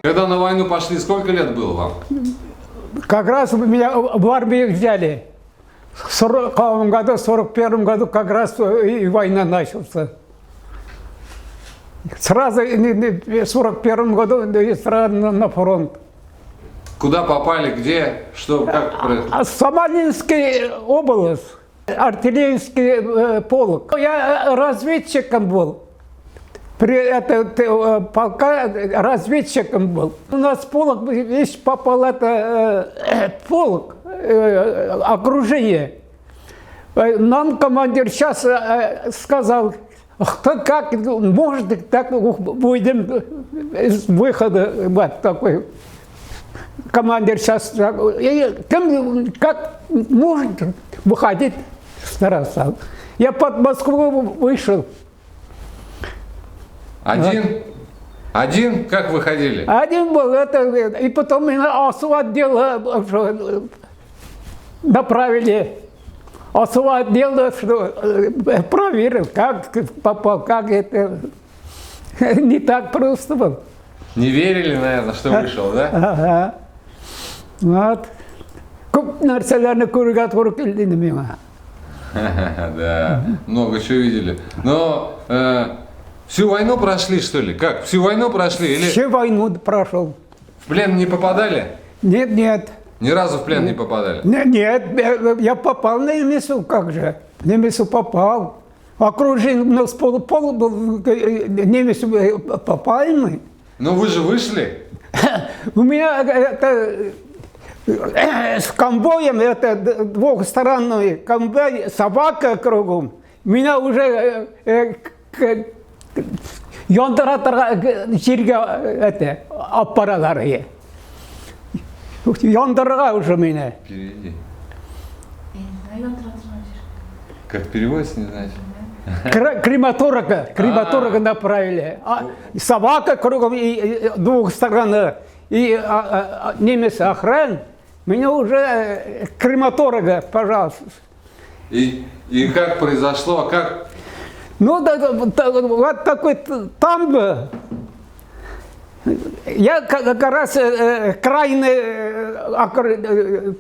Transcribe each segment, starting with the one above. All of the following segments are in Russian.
Когда на войну пошли, сколько лет было вам? Как раз меня в армию взяли. В 40 году, в 41 году как раз и война началась. Сразу в 41 году и сразу на фронт. Куда попали, где, что, как? Самаринская область, артиллерийский полк. Я разведчиком был. Полка разведчиком был. У нас полк, весь попал, полк, окружение. Нам командир сейчас сказал, как может, так будем из выхода, вот такой. Командир сейчас, как может выходить, старался. Я под Москву вышел. Один? Вот. Один? Как выходили? Один был, и потом меня ОСУ отдел направили. ОСУ отдел проверил, как попал, как это не так просто было. Не верили, наверное, что вышел, да? Ага. Вот. Көп нәрселерді көруге тура келді миңа. Да, много чего видели. Но всю войну прошли, что ли? Как? Всю войну прошли? Или... Всю войну прошел. В плен не попадали? Нет, нет. Ни разу в плен не попадали? Нет, я попал на Немесу, как же. В Немесу попал. Окружение, у нас пол был, Немесу попали мы. Ну вы же вышли? У меня с конвоем, это двухсторонний конвой, собака кругом. Меня уже Йондыратырға жерге аппаралары. Йондырға уже меня. Переведи. Как переводится, не знаете? Крематорга направили. Собака кругом, и двухсторонний, и немец охран. Меня уже крематорга, пожалуйста. И как произошло, как? Ну, вот такой там я как раз крайняя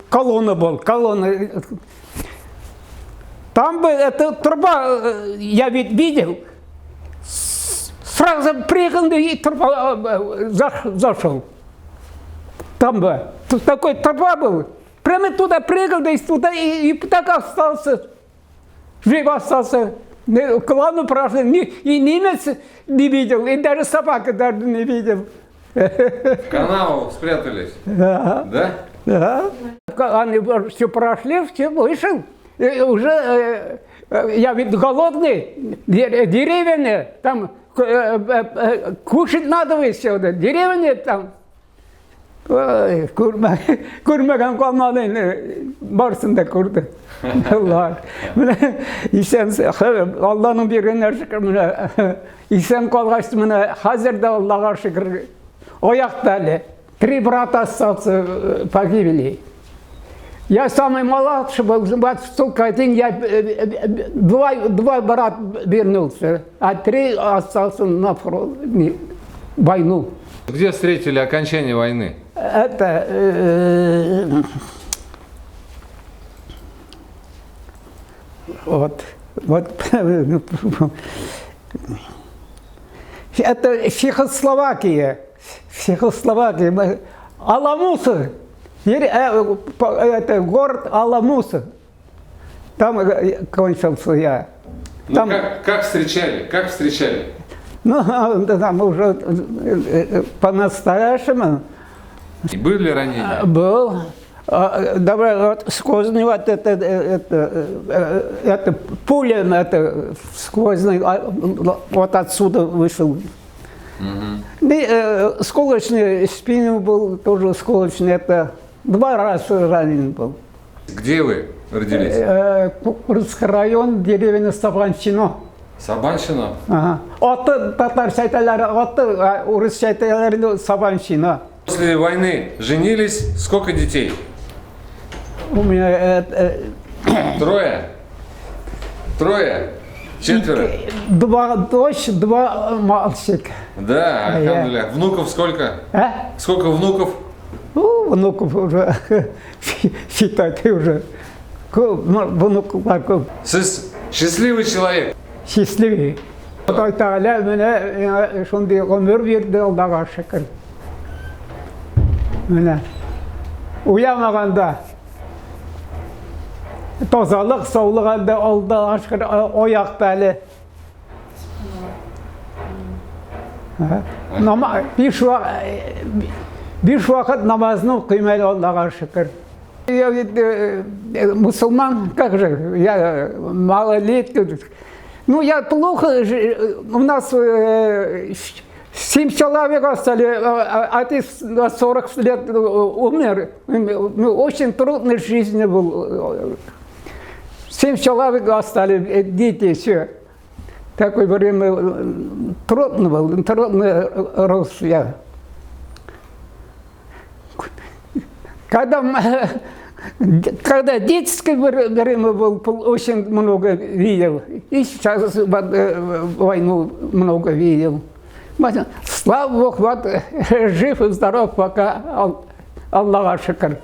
колонна был, колонна. Там бы эта труба, я ведь видел, сразу приехал и труба зашел. Там бы такой труба был, прямо туда приехал, и так остался, жив остался. Колонну прошли, и немец не видел, и даже собака даже не видел. В канаву спрятались? Да. Да? Да. Они все прошли, все вышел. И уже я ведь голодный, деревня, там кушать надо все, деревня там. Көрмеген қалмады, барсын да көрді. Алланың бергеніне шүкір, исен қалғашты міне, қазір да Аллаға шүкір, ояқта әлі. 3 брата остался погибли. Я самый младший был, столько один, я 2 брата вернулся, а 3 остался на войну. Где встретили окончание войны? Это вот это Чехословакия, Аламуса, это город Аламуса, там кончился я. Там... Ну, как встречали? Как встречали? Ну, там уже по-настоящему. Были ли ранения? Был. Давай вот сквозный, вот это пуля, это сквозный, вот отсюда вышел. И сколочный спину был, тоже сколочный, это 2 раза ранен был. Где вы родились? Курский район, деревня Сабанчино. Сабанчино? Ага. Оты татар шайталары, оты урыс шайталары Сабанчино. После войны женились, сколько детей? У меня 3? Четверо? Два дочь, два мальчика. Да, альхамдулилля. Внуков сколько? А? Сколько внуков? Ну, внуков уже, считайте уже. Внуков Сіз счастливый человек. счастливый. Құдай тағала мені сондай өмір берді, Аллаға шүкір. Міне, уянғанда тазалық, саулық әлде Аллаға шүкір, аяқты әлі. Beş vakit namazını kıymalı Allah'a şükür. Я ведь мусульман, как же, я малолетний. Ну, я плохо, у нас 7 человек остались, а ты на 40 лет умер. Ну, очень трудная жизнь была. 7 человек остались, дети, все. Такое время трудно было, трудно рос я. Когда детское время было, очень много видел. И сейчас войну много видел. Слава Богу, вот, жив и здоров, пока Аллах шукр.